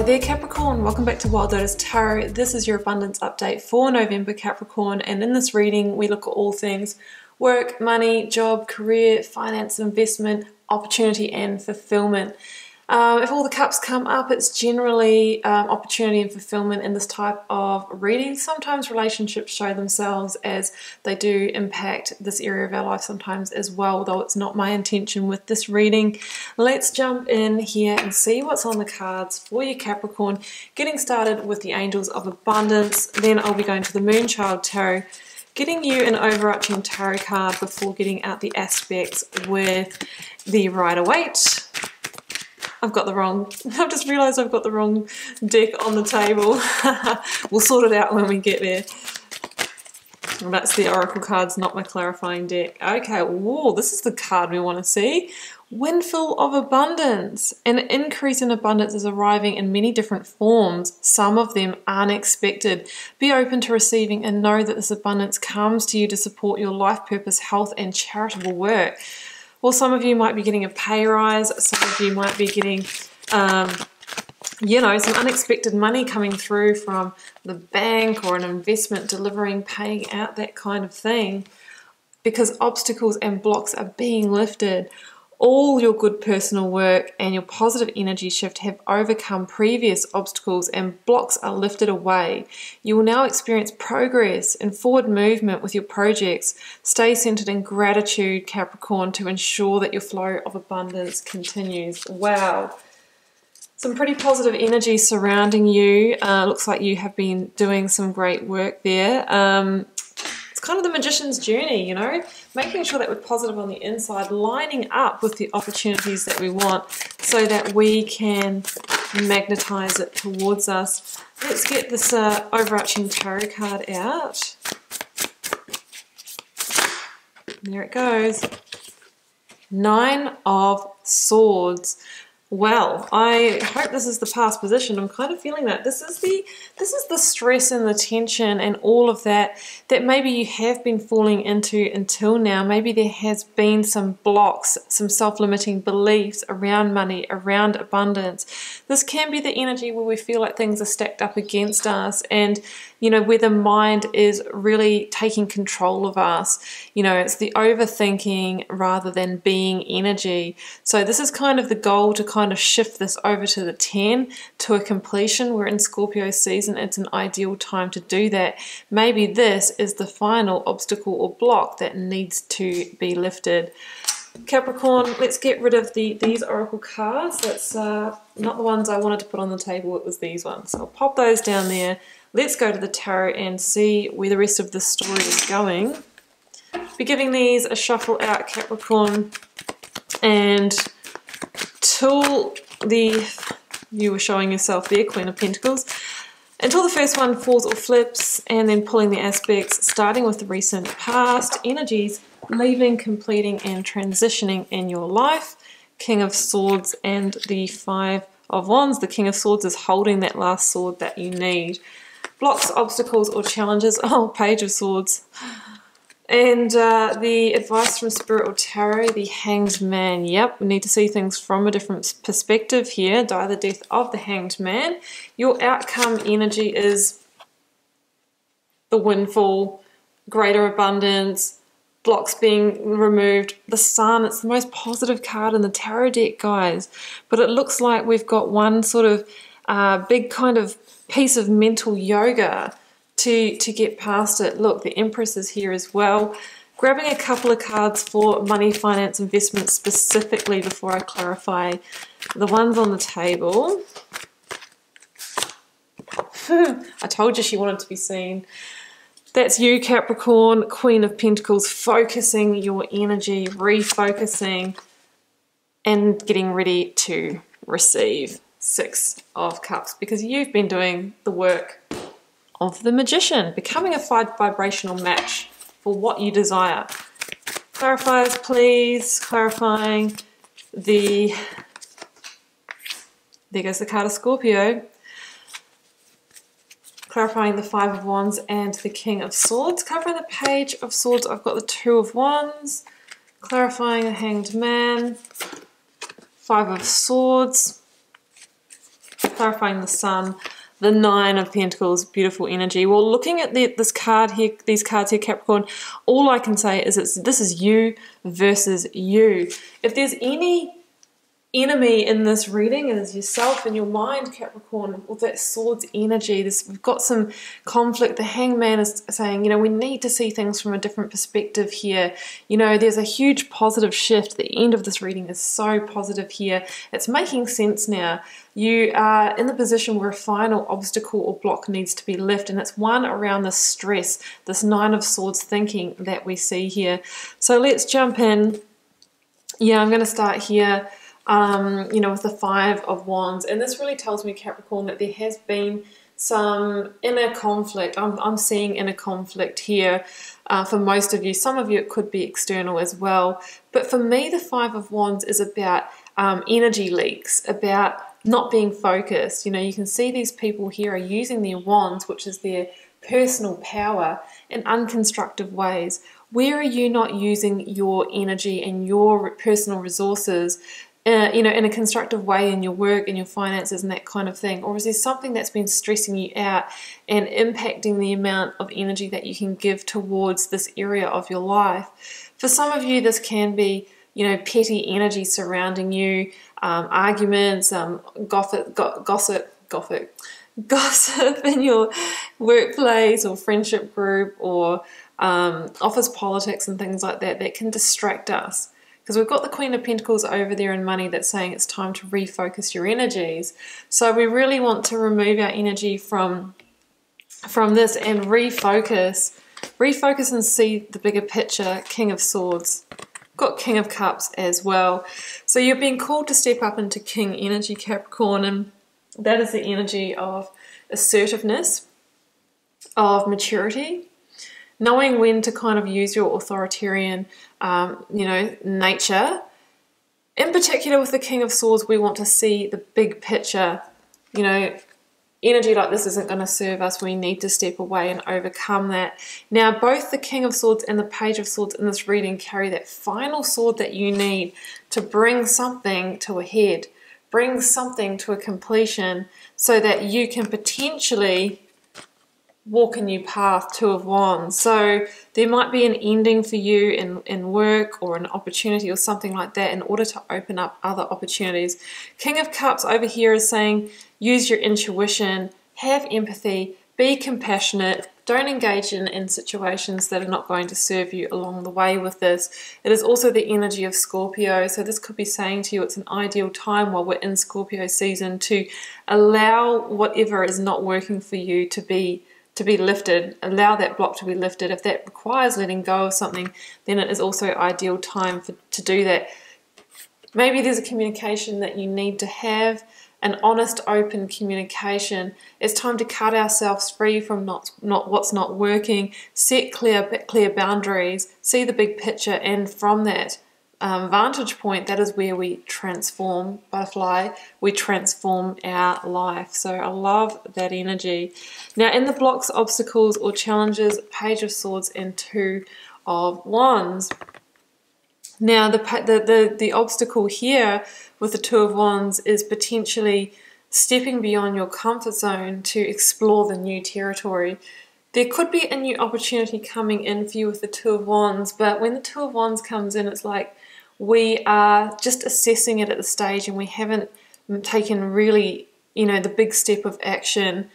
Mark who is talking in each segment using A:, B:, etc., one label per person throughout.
A: Hi there Capricorn, welcome back to Wild Lotus Tarot. This is your abundance update for November Capricorn, and in this reading we look at all things work, money, job, career, finance, investment, opportunity and fulfillment. If all the cups come up, it's generally opportunity and fulfillment in this type of reading. Sometimes relationships show themselves as they do impact this area of our life sometimes as well, though it's not my intention with this reading. Let's jump in here and see what's on the cards for you Capricorn, getting started with the Angels of Abundance. Then I'll be going to the Moonchild Tarot, getting you an overarching tarot card before getting out the aspects with the Rider-Waite. I've just realised I've got the wrong deck on the table. We'll sort it out when we get there. And that's the Oracle cards, not my clarifying deck. Okay, whoa, this is the card we want to see. Windfall of Abundance. An increase in abundance is arriving in many different forms, some of them unexpected. Be open to receiving and know that this abundance comes to you to support your life purpose, health and charitable work. Well, some of you might be getting a pay rise, some of you might be getting, some unexpected money coming through from the bank or an investment delivering, paying out, that kind of thing, because obstacles and blocks are being lifted. All your good personal work and your positive energy shift have overcome previous obstacles and blocks are lifted away. You will now experience progress and forward movement with your projects. Stay centered in gratitude, Capricorn, to ensure that your flow of abundance continues. Wow. Some pretty positive energy surrounding you. Looks like you have been doing some great work there. It's kind of the magician's journey, you know, making sure that we're positive on the inside, lining up with the opportunities that we want so that we can magnetize it towards us. Let's get this overarching tarot card out. There it goes. 9 of Swords. Well, I hope this is the past position. I'm kind of feeling that this is the stress and the tension and all of that maybe you have been falling into until now. Maybe there has been some blocks, some self-limiting beliefs around money, around abundance. This can be the energy where we feel like things are stacked up against us, and where the mind is really taking control of us. It's the overthinking rather than being energy. So this is kind of the goal, to kind of shift this over to the 10, to a completion. We're in Scorpio season. It's an ideal time to do that. Maybe this is the final obstacle or block that needs to be lifted. Capricorn, let's get rid of these Oracle cards. That's not the ones I wanted to put on the table, it was these ones. So I'll pop those down there. Let's go to the tarot and see where the rest of the story is going. Be giving these a shuffle out, Capricorn, and till you were showing yourself there, Queen of Pentacles, until the first one falls or flips, and then pulling the aspects, starting with the recent past energies, leaving, completing and transitioning in your life. King of Swords and the 5 of Wands. The King of Swords is holding that last sword that you need. Blocks, obstacles or challenges. Oh, Page of Swords. And the advice from Spirit or Tarot, the Hanged Man. Yep, we need to see things from a different perspective here. Die the death of the Hanged Man. Your outcome energy is the windfall, greater abundance, blocks being removed. The Sun, it's the most positive card in the tarot deck, guys. But it looks like we've got one sort of big kind of piece of mental yoga to get past it. Look, the Empress is here as well. Grabbing a couple of cards for money, finance, investment specifically before I clarify the ones on the table. I told you she wanted to be seen. That's you, Capricorn, Queen of Pentacles, focusing your energy, refocusing, and getting ready to receive. 6 of Cups, because you've been doing the work of the Magician, becoming a vibrational match for what you desire. Clarifiers, please. Clarifying there goes the card of Scorpio. Clarifying the 5 of Wands and the King of Swords. Covering the Page of Swords, I've got the 2 of Wands. Clarifying the Hanged Man. 5 of Swords. clarifying the Sun, the Nine of Pentacles, beautiful energy. Well, looking at this card here, these cards here, Capricorn, all I can say is this is you versus you. If there's any enemy in this reading, it is yourself and your mind, Capricorn, with that Swords energy. We've got some conflict. The Hangman is saying, you know, we need to see things from a different perspective here. You know, there's a huge positive shift. The end of this reading is so positive here. It's making sense now. You are in the position where a final obstacle or block needs to be lifted, and it's one around this stress, this Nine of Swords thinking that we see here. So let's jump in. Yeah, I'm going to start here. You know, with the Five of Wands, and this really tells me, Capricorn, that there has been some inner conflict. I'm seeing inner conflict here for most of you. Some of you it could be external as well, but for me the Five of Wands is about energy leaks, about not being focused. You know, you can see these people here are using their wands, which is their personal power, in unconstructive ways. Where are you not using your energy and your personal resources you know, in a constructive way in your work and your finances and that kind of thing? Or is there something that's been stressing you out and impacting the amount of energy that you can give towards this area of your life? For some of you, this can be, you know, petty energy surrounding you, arguments, gossip in your workplace or friendship group, or office politics and things like that that can distract us. Because we've got the Queen of Pentacles over there in money that's saying it's time to refocus your energies. So we really want to remove our energy from this and refocus and see the bigger picture. King of Swords. Got King of Cups as well. So you're being called to step up into King energy, Capricorn, and that is the energy of assertiveness, of maturity, knowing when to kind of use your authoritarian, you know, nature. In particular with the King of Swords, we want to see the big picture. You know, energy like this isn't going to serve us. We need to step away and overcome that. Now, both the King of Swords and the Page of Swords in this reading carry that final sword that you need to bring something to a head, bring something to a completion, so that you can potentially walk a new path. Two of Wands. So there might be an ending for you in work or an opportunity or something like that in order to open up other opportunities. King of Cups over here is saying use your intuition, have empathy, be compassionate, don't engage in situations that are not going to serve you along the way with this. It is also the energy of Scorpio, so this could be saying to you it's an ideal time while we're in Scorpio season to allow whatever is not working for you to be lifted, allow that block to be lifted. If that requires letting go of something, then it is also ideal time to do that. Maybe there's a communication that you need to have, an honest, open communication. It's time to cut ourselves free from not what's not working, set clear boundaries, see the big picture, and from that vantage point, that is where we transform, butterfly, we transform our life. So I love that energy. Now in the blocks, obstacles or challenges, Page of Swords and Two of Wands. Now the obstacle here with the Two of Wands is potentially stepping beyond your comfort zone to explore the new territory. There could be a new opportunity coming in for you with the Two of Wands, but when the Two of Wands comes in, it's like we are just assessing it at the stage and we haven't taken really, you know, the big step of action.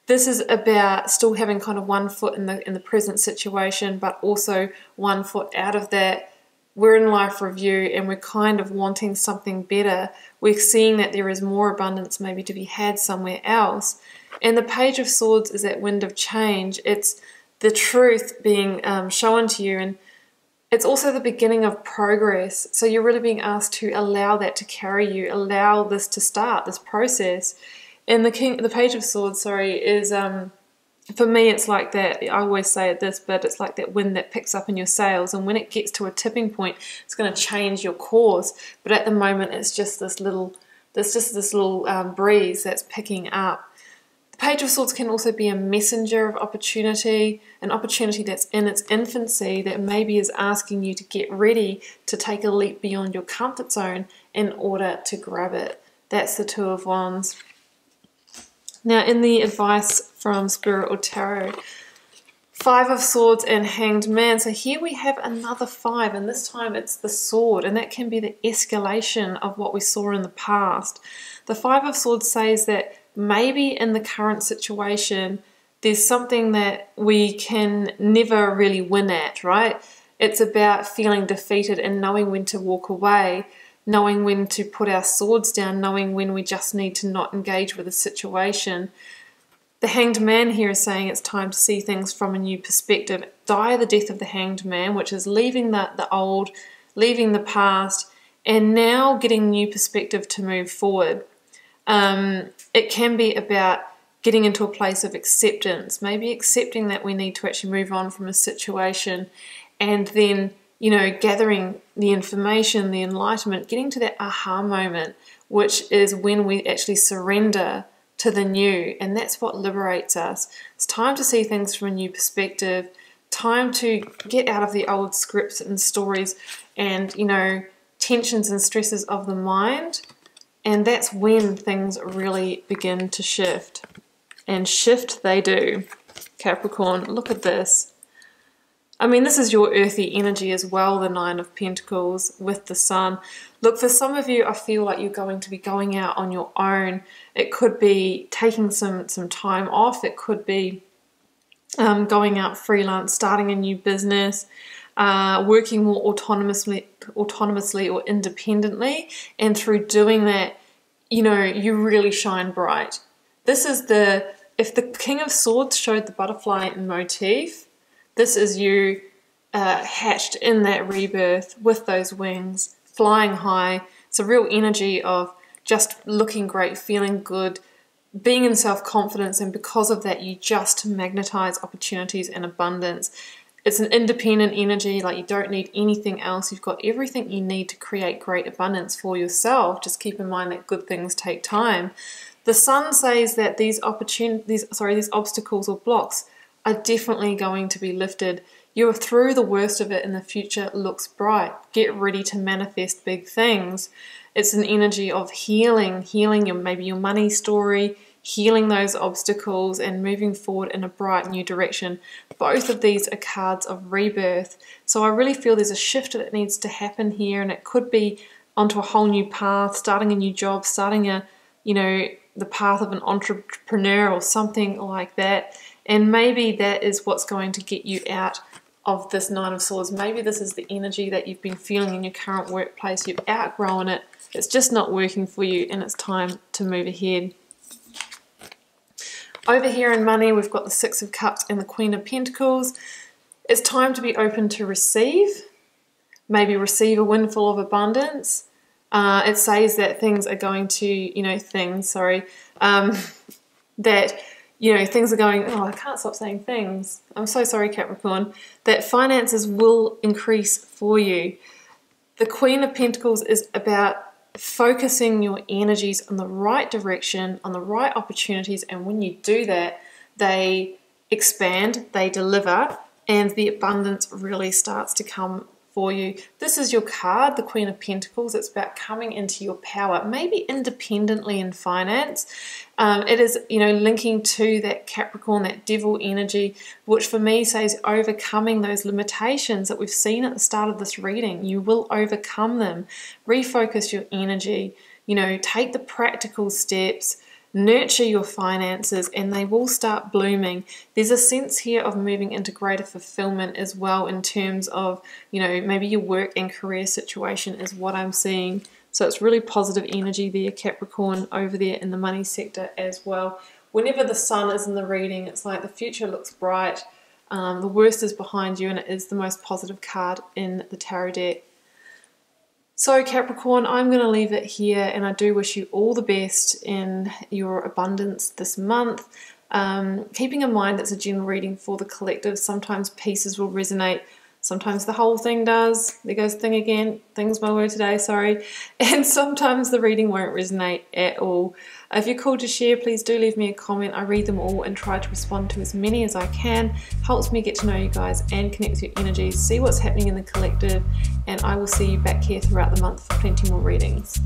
A: This is about still having kind of one foot in the present situation, but also one foot out of that. We're in life review and we're kind of wanting something better. We're seeing that there is more abundance maybe to be had somewhere else. And the Page of Swords is that wind of change. It's the truth being shown to you, and it's also the beginning of progress. So you're really being asked to allow that to carry you, allow this to start, this process. And the Page of Swords, is for me, it's like that. I always say this, but it's like that wind that picks up in your sails, and when it gets to a tipping point, it's going to change your course. But at the moment, it's just this little breeze that's picking up. The Page of Swords can also be a messenger of opportunity, an opportunity that's in its infancy that maybe is asking you to get ready to take a leap beyond your comfort zone in order to grab it. That's the Two of Wands. Now, in the advice from Spirit or Tarot, 5 of Swords and Hanged Man. So here we have another 5, and this time it's the sword, and that can be the escalation of what we saw in the past. The 5 of Swords says that maybe in the current situation, there's something that we can never really win at, right? It's about feeling defeated and knowing when to walk away, knowing when to put our swords down, knowing when we just need to not engage with a situation. The Hanged Man here is saying it's time to see things from a new perspective. Die the death of the Hanged Man, which is leaving the old, leaving the past, and now getting new perspective to move forward. It can be about getting into a place of acceptance, maybe accepting that we need to actually move on from a situation, and then, you know, gathering the information, the enlightenment, getting to that aha moment, which is when we actually surrender to the new, and that's what liberates us. It's time to see things from a new perspective, time to get out of the old scripts and stories and, you know, tensions and stresses of the mind, and that's when things really begin to shift. And shift they do. Capricorn, look at this. I mean, this is your earthy energy as well, the 9 of Pentacles with the Sun. Look, for some of you, I feel like you're going to be going out on your own. It could be taking some time off. It could be going out freelance, starting a new business, working more autonomously or independently. And through doing that, you know, you really shine bright. This is if the King of Swords showed the butterfly motif, this is you hatched in that rebirth with those wings, flying high. It's a real energy of just looking great, feeling good, being in self-confidence, and because of that you just magnetize opportunities and abundance. It's an independent energy, like you don't need anything else. You've got everything you need to create great abundance for yourself. Just keep in mind that good things take time. The Sun says that these obstacles or blocks are definitely going to be lifted. You're through the worst of it and the future looks bright. Get ready to manifest big things. It's an energy of healing maybe your money story, healing those obstacles and moving forward in a bright new direction. Both of these are cards of rebirth. So I really feel there's a shift that needs to happen here, and it could be onto a whole new path, starting a new job, starting the path of an entrepreneur or something like that. And maybe that is what's going to get you out of this 9 of Swords. Maybe this is the energy that you've been feeling in your current workplace. You've outgrown it. It's just not working for you, and it's time to move ahead. Over here in money, we've got the 6 of Cups and the Queen of Pentacles. It's time to be open to receive. Maybe receive a windfall of abundance. It says that things are going to, that, things are going, I can't stop saying things. I'm so sorry, Capricorn. That finances will increase for you. The Queen of Pentacles is about focusing your energies on the right direction, on the right opportunities, and when you do that, they expand, they deliver, and the abundance really starts to come for you. This is your card, the Queen of Pentacles. It's about coming into your power, maybe independently in finance. It is, linking to that Capricorn, that devil energy, which for me says overcoming those limitations that we've seen at the start of this reading. You will overcome them. Refocus your energy, take the practical steps, nurture your finances, and they will start blooming. There's a sense here of moving into greater fulfillment as well in terms of, maybe your work and career situation is what I'm seeing. So it's really positive energy there, Capricorn, over there in the money sector as well. Whenever the Sun is in the reading, it's like the future looks bright. The worst is behind you, and it is the most positive card in the tarot deck. So Capricorn, I'm going to leave it here, and I do wish you all the best in your abundance this month. Keeping in mind it's a general reading for the collective. Sometimes pieces will resonate. Sometimes the whole thing does. There goes thing again. Thing's my word today, sorry. And sometimes the reading won't resonate at all. If you're called to share, please do leave me a comment. I read them all and try to respond to as many as I can. Helps me get to know you guys and connect with your energies, see what's happening in the collective, and I will see you back here throughout the month for plenty more readings.